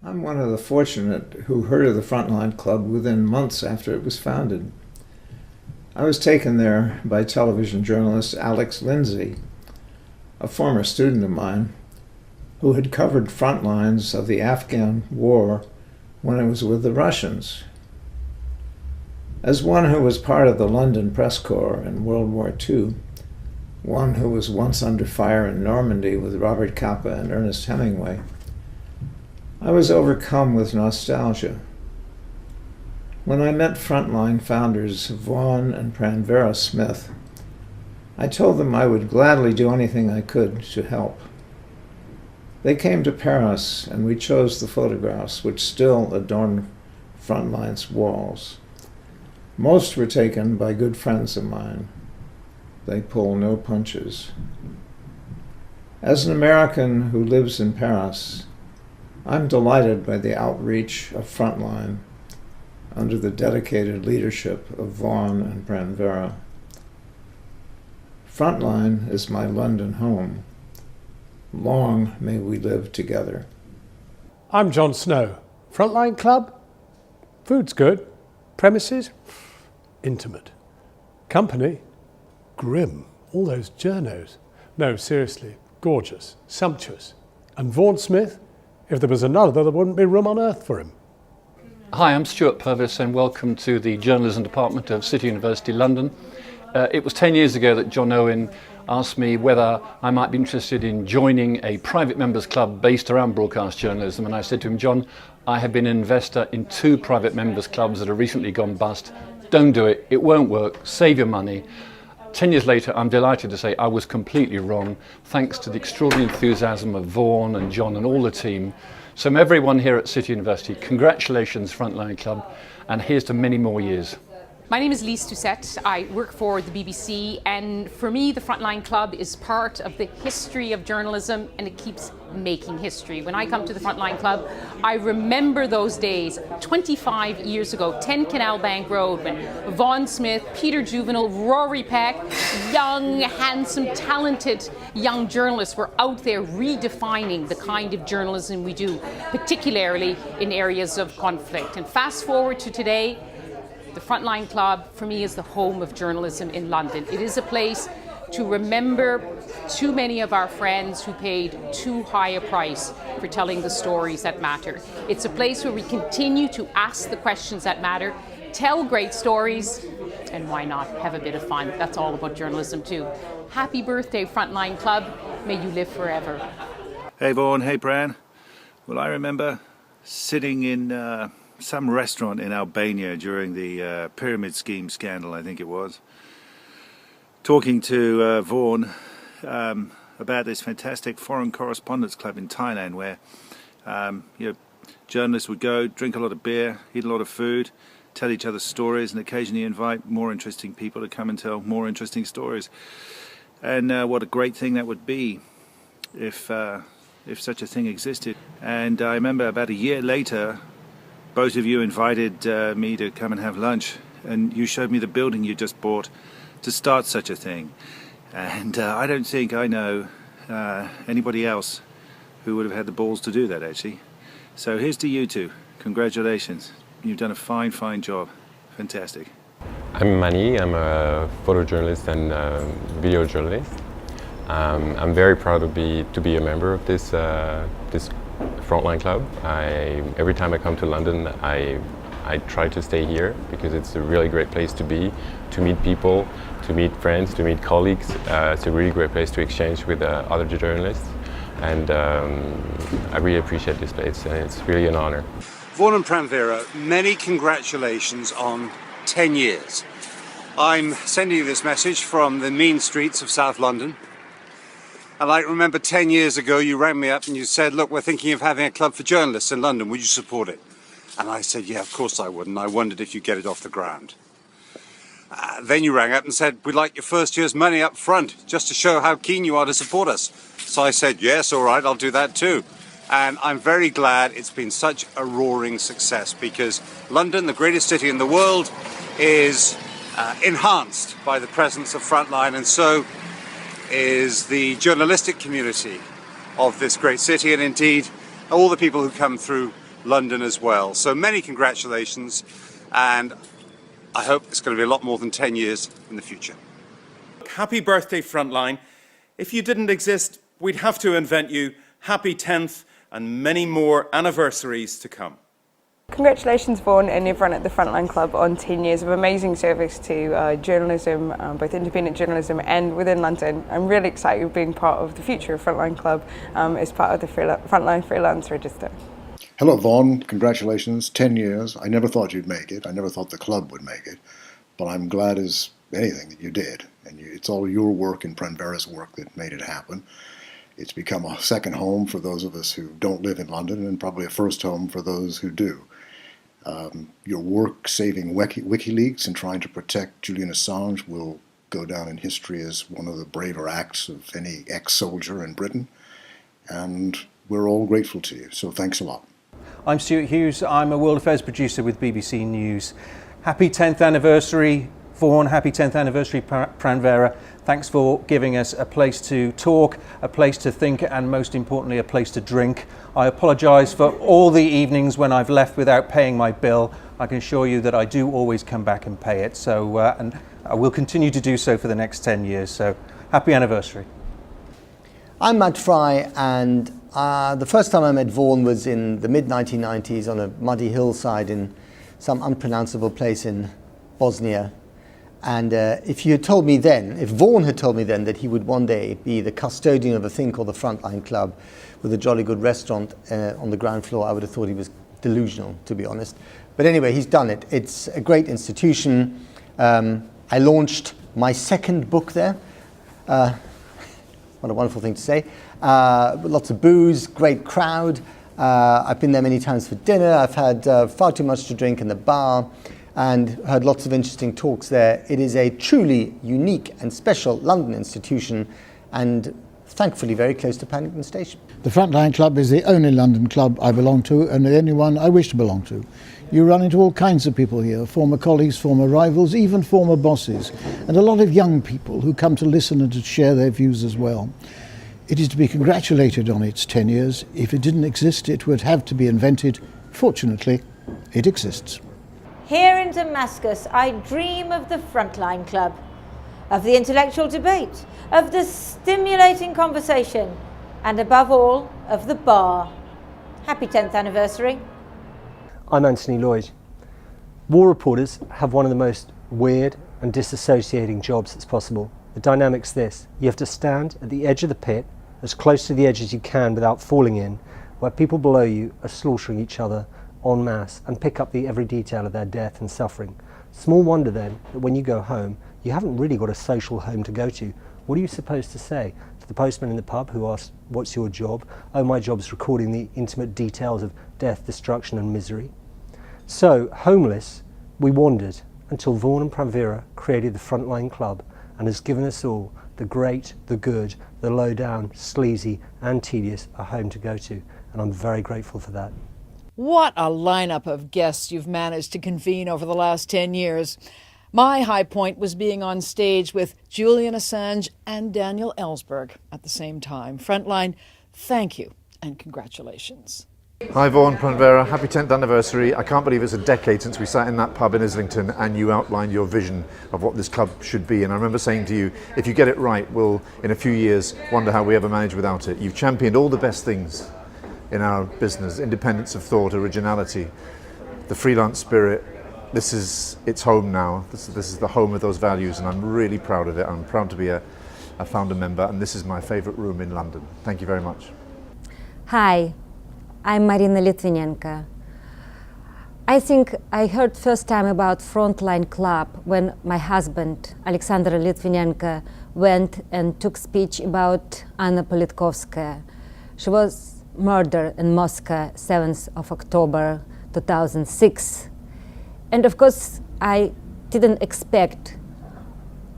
I'm one of the fortunate who heard of the Frontline Club within months after it was founded. I was taken there by television journalist Alex Lindsay, a former student of mine, who had covered front lines of the Afghan war when I was with the Russians. As one who was part of the London Press Corps in World War II, one who was once under fire in Normandy with Robert Capa and Ernest Hemingway, I was overcome with nostalgia. When I met Frontline founders Vaughan and Pranvera Smith, I told them I would gladly do anything I could to help. They came to Paris and we chose the photographs which still adorn Frontline's walls. Most were taken by good friends of mine. They pull no punches. As an American who lives in Paris, I'm delighted by the outreach of Frontline under the dedicated leadership of Vaughan and Pranvera. Frontline is my London home. Long may we live together. I'm John Snow. Frontline Club? Food's good. Premises? Intimate. Company? Grim. All those journos. No, seriously, gorgeous, sumptuous. And Vaughan Smith? If there was another, there wouldn't be room on earth for him. Hi, I'm Stuart Purvis and welcome to the Journalism Department of City University London. It was 10 years ago that John Owen asked me whether I might be interested in joining a private members club based around broadcast journalism, and I said to him, John, I have been an investor in 2 private members clubs that have recently gone bust. Don't do it, it won't work, save your money. 10 years later, I'm delighted to say I was completely wrong, thanks to the extraordinary enthusiasm of Vaughan and John and all the team. So from everyone here at City University, congratulations Frontline Club, and here's to many more years. My name is Lise Doucette. I work for the BBC, and for me the Frontline Club is part of the history of journalism, and it keeps making history. When I come to the Frontline Club, I remember those days 25 years ago, 10 Canal Bank Road, when Vaughan Smith, Peter Juvenile, Rory Peck, young, handsome, talented young journalists were out there redefining the kind of journalism we do, particularly in areas of conflict. And fast forward to today, the Frontline Club, for me, is the home of journalism in London. It is a place to remember too many of our friends who paid too high a price for telling the stories that matter. It's a place where we continue to ask the questions that matter, tell great stories, and why not have a bit of fun? That's all about journalism too. Happy birthday, Frontline Club. May you live forever. Hey Vaughan, hey Pran. Well, I remember sitting in some restaurant in Albania during the pyramid scheme scandal, I think it was, talking to Vaughan about this fantastic foreign correspondence club in Thailand where journalists would go, drink a lot of beer, eat a lot of food, tell each other stories, and occasionally invite more interesting people to come and tell more interesting stories. And what a great thing that would be if such a thing existed. And I remember about a year later, both of you invited me to come and have lunch, and you showed me the building you just bought to start such a thing. And I don't think I know anybody else who would have had the balls to do that, actually. So here's to you two. Congratulations. You've done a fine, fine job. Fantastic. I'm Mani. I'm a photojournalist and video journalist. I'm very proud to be a member of this Frontline Club. Every time I come to London, I try to stay here because it's a really great place to be, to meet people, to meet friends, to meet colleagues. It's a really great place to exchange with other journalists, and I really appreciate this place, and it's really an honor. Vaughan and Pranvera, many congratulations on 10 years. I'm sending you this message from the mean streets of South London. And I remember 10 years ago you rang me up and you said, look, we're thinking of having a club for journalists in London, would you support it? And I said, yeah, of course I would, and I wondered if you'd get it off the ground. Then you rang up and said, we'd like your first year's money up front, just to show how keen you are to support us. So I said, yes, all right, I'll do that too. And I'm very glad it's been such a roaring success, because London, the greatest city in the world, is enhanced by the presence of Frontline, and so is the journalistic community of this great city, and indeed all the people who come through London as well. So many congratulations, and I hope it's going to be a lot more than 10 years in the future. Happy birthday, Frontline. If you didn't exist, we'd have to invent you. Happy 10th and many more anniversaries to come. Congratulations, Vaughan and everyone at the Frontline Club on 10 years of amazing service to journalism, both independent journalism and within London. I'm really excited being part of the future of Frontline Club as part of the Frontline Freelance Register. Hello, Vaughan. Congratulations. 10 years. I never thought you'd make it. I never thought the club would make it. But I'm glad as anything that you did. And it's all your work and Pranvera's work that made it happen. It's become a second home for those of us who don't live in London, and probably a first home for those who do. Your work saving WikiLeaks and trying to protect Julian Assange will go down in history as one of the braver acts of any ex-soldier in Britain. And we're all grateful to you. So thanks a lot. I'm Stuart Hughes. I'm a World Affairs producer with BBC News. Happy 10th anniversary, Vaughan. Happy 10th anniversary, Pranvera. Thanks for giving us a place to talk, a place to think, and most importantly, a place to drink. I apologise for all the evenings when I've left without paying my bill. I can assure you that I do always come back and pay it. So, and I will continue to do so for the next 10 years. So, happy anniversary. I'm Matt Fry, and the first time I met Vaughan was in the mid-1990s on a muddy hillside in some unpronounceable place in Bosnia. And if you had told me then, if Vaughan had told me then that he would one day be the custodian of a thing called the Frontline Club with a jolly good restaurant on the ground floor, I would have thought he was delusional, to be honest. But anyway, he's done it. It's a great institution. I launched my second book there. What a wonderful thing to say. Lots of booze, great crowd. I've been there many times for dinner. I've had far too much to drink in the bar and heard lots of interesting talks there. It is a truly unique and special London institution and thankfully very close to Paddington Station. The Frontline Club is the only London club I belong to and the only one I wish to belong to. You run into all kinds of people here, former colleagues, former rivals, even former bosses, and a lot of young people who come to listen and to share their views as well. It is to be congratulated on its 10 years. If it didn't exist, it would have to be invented. Fortunately, it exists. Here in Damascus, I dream of the Frontline Club, of the intellectual debate, of the stimulating conversation, and above all, of the bar. Happy 10th anniversary. I'm Anthony Lloyd. War reporters have one of the most weird and disassociating jobs that's possible. The dynamic's this: you have to stand at the edge of the pit, as close to the edge as you can without falling in, where people below you are slaughtering each other en masse, and pick up the every detail of their death and suffering. Small wonder then that when you go home, you haven't really got a social home to go to. What are you supposed to say to the postman in the pub who asks, "What's your job?" "Oh, my job's recording the intimate details of death, destruction and misery." So, homeless, we wandered until Vaughan and Pranvera created the Frontline Club and has given us all, the great, the good, the low down, sleazy and tedious, a home to go to. And I'm very grateful for that. What a lineup of guests you've managed to convene over the last 10 years. My high point was being on stage with Julian Assange and Daniel Ellsberg at the same time. Frontline, thank you and congratulations. Hi Vaughan, Pranvera, happy 10th anniversary. I can't believe it's a decade since we sat in that pub in Islington and you outlined your vision of what this club should be. And I remember saying to you, if you get it right, we'll, in a few years, wonder how we ever manage without it. You've championed all the best things in our business: independence of thought, originality, the freelance spirit. It's home now. This is the home of those values, and I'm really proud of it. I'm proud to be a founder member, and this is my favourite room in London. Thank you very much. Hi, I'm Marina Litvinenko. I think I heard first time about Frontline Club when my husband, Alexander Litvinenko, went and took speech about Anna Politkovskaya. She was murdered in Moscow, 7th of October 2006. And of course, I didn't expect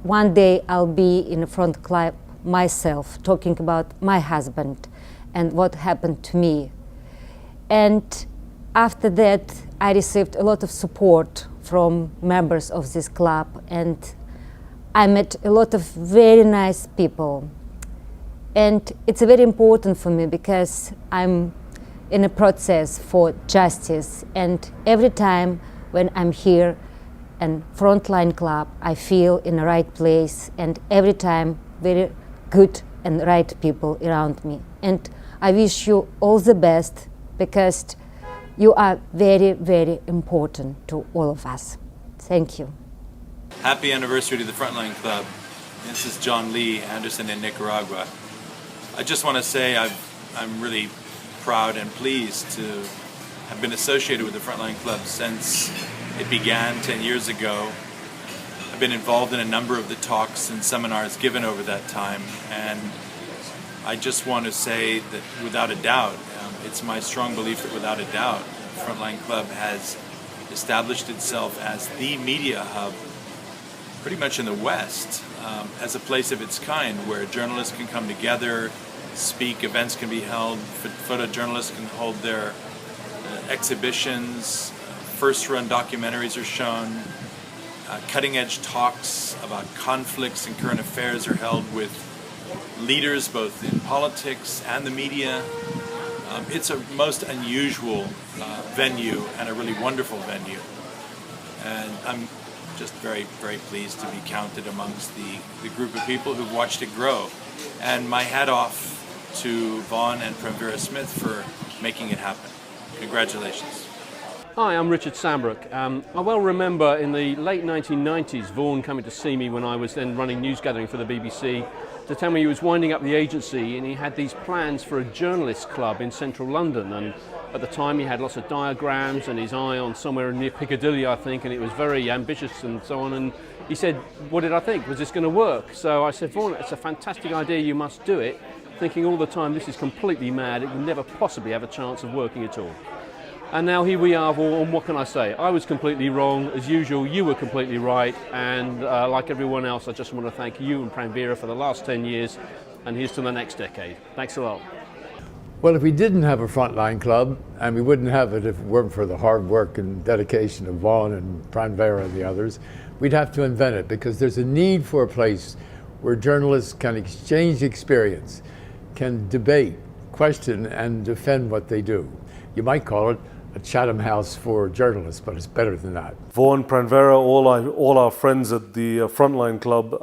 one day I'll be in a front club myself, talking about my husband and what happened to me. And after that, I received a lot of support from members of this club, and I met a lot of very nice people. And it's very important for me because I'm in a process for justice. And every time when I'm here in Frontline Club, I feel in the right place, and every time very good and right people around me. And I wish you all the best, because you are very, very important to all of us. Thank you. Happy anniversary to the Frontline Club. This is John Lee Anderson in Nicaragua. I just want to say I'm really proud and pleased to have been associated with the Frontline Club since it began 10 years ago. I've been involved in a number of the talks and seminars given over that time, and I just want to say that without a doubt, it's my strong belief that without a doubt, Frontline Club has established itself as the media hub pretty much in the West, as a place of its kind where journalists can come together, speak, events can be held, photojournalists can hold their exhibitions, first-run documentaries are shown, cutting-edge talks about conflicts and current affairs are held with leaders both in politics and the media. It's a most unusual venue and a really wonderful venue. And I'm just very, very pleased to be counted amongst the group of people who've watched it grow. And my hat off to Vaughan and Premvera Smith for making it happen. Congratulations. Hi, I'm Richard Sambrook. I well remember in the late 1990s Vaughan coming to see me when I was then running news gathering for the BBC to tell me he was winding up the agency and he had these plans for a journalists club in central London, and at the time he had lots of diagrams and his eye on somewhere near Piccadilly, I think, and it was very ambitious and so on, and he said, what did I think? Was this going to work? So I said, Vaughan, it's a fantastic idea, you must do it, thinking all the time this is completely mad, it will never possibly have a chance of working at all. And now here we are, Vaughan, what can I say? I was completely wrong, as usual, you were completely right, and like everyone else, I just want to thank you and Premvera for the last 10 years, and here's to the next decade. Thanks a lot. Well, if we didn't have a Frontline Club, and we wouldn't have it if it weren't for the hard work and dedication of Vaughan and Premvera and the others, we'd have to invent it, because there's a need for a place where journalists can exchange experience, can debate, question, and defend what they do. You might call it a Chatham House for journalists, but it's better than that. Vaughan, Premvera, all our friends at the Frontline Club,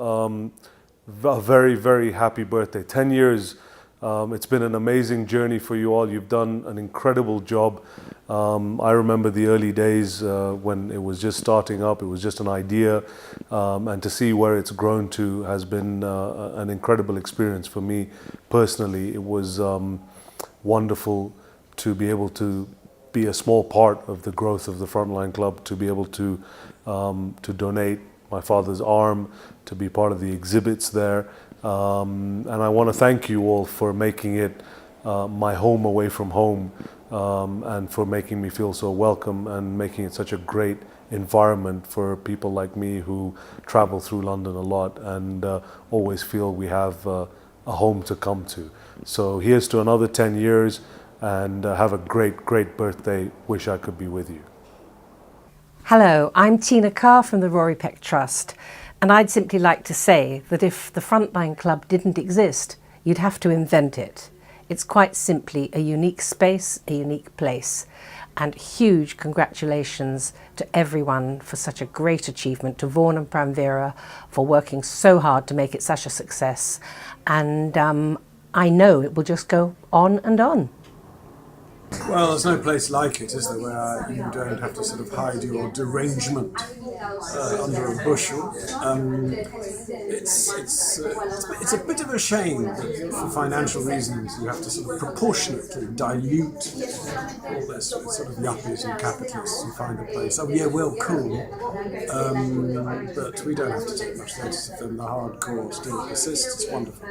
a very, very happy birthday. 10 years, it's been an amazing journey for you all. You've done an incredible job. I remember the early days when it was just starting up, it was just an idea, and to see where it's grown to has been an incredible experience for me personally. It was wonderful to be able to be a small part of the growth of the Frontline Club, to be able to donate my father's arm, to be part of the exhibits there. And I want to thank you all for making it my home away from home, and for making me feel so welcome and making it such a great environment for people like me who travel through London a lot and always feel we have a home to come to. So here's to another 10 years. And have a great, great birthday. Wish I could be with you. Hello, I'm Tina Carr from the Rory Peck Trust, and I'd simply like to say that if the Frontline Club didn't exist, you'd have to invent it. It's quite simply a unique space, a unique place, and huge congratulations to everyone for such a great achievement, to Vaughan and Premvera for working so hard to make it such a success, and I know it will just go on and on. Well, there's no place like it, is there, where you don't have to sort of hide your derangement under a bushel. It's a bit of a shame that for financial reasons you have to sort of proportionately dilute all this with sort of yuppies and capitalists who find a place. Oh yeah, well, cool, but we don't have to take much notice of them. The hardcore still persists. It's wonderful.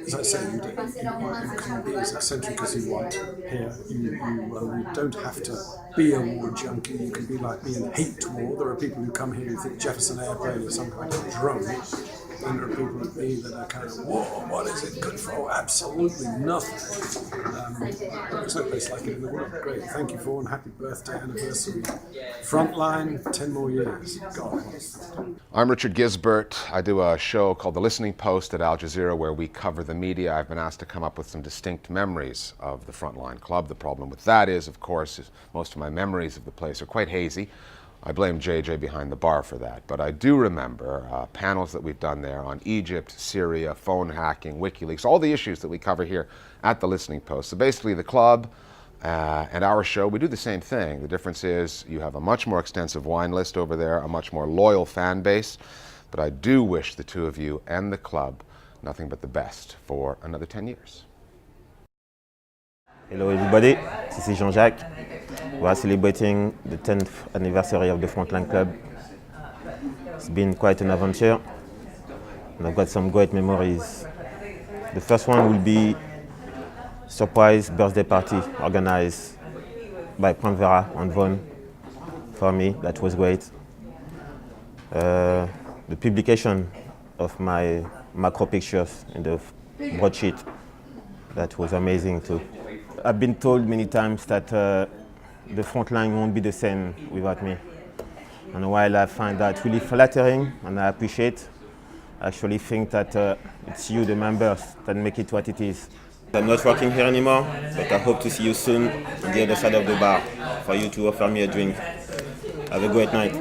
As I say, you can be as eccentric as you want here. You don't have to be a war junkie. You can be like me and hate war. There are people who come here who think Jefferson Airplane is some kind of drone. then there are people like me that are kind of, whoa, what is it good for? Oh, absolutely nothing. There's no place like it in the world. Great, thank you, Vaughan. Happy birthday anniversary. Frontline, 10 more years. God bless. I'm Richard Gisbert. I do a show called The Listening Post at Al Jazeera where we cover the media. I've been asked to come up with some distinct memories of the Frontline Club. The problem with that is, of course, most of my memories of the place are quite hazy. I blame JJ behind the bar for that. But I do remember panels that we've done there on Egypt, Syria, phone hacking, WikiLeaks, all the issues that we cover here at The Listening Post. So basically the club and our show, we do the same thing. The difference is you have a much more extensive wine list over there, a much more loyal fan base. But I do wish the two of you and the club nothing but the best for another 10 years. Hello everybody, this is Jean-Jacques. We are celebrating the 10th anniversary of the Frontline Club. It's been quite an adventure and I've got some great memories. The first one will be surprise birthday party organized by Pranvera and Vaughan for me. That was great. The publication of my macro pictures in the broadsheet, that was amazing too. I've been told many times that the Frontline won't be the same without me. And while I find that really flattering and I appreciate, I actually think that it's you, the members, that make it what it is. I'm not working here anymore, but I hope to see you soon on the other side of the bar for you to offer me a drink. Have a great night.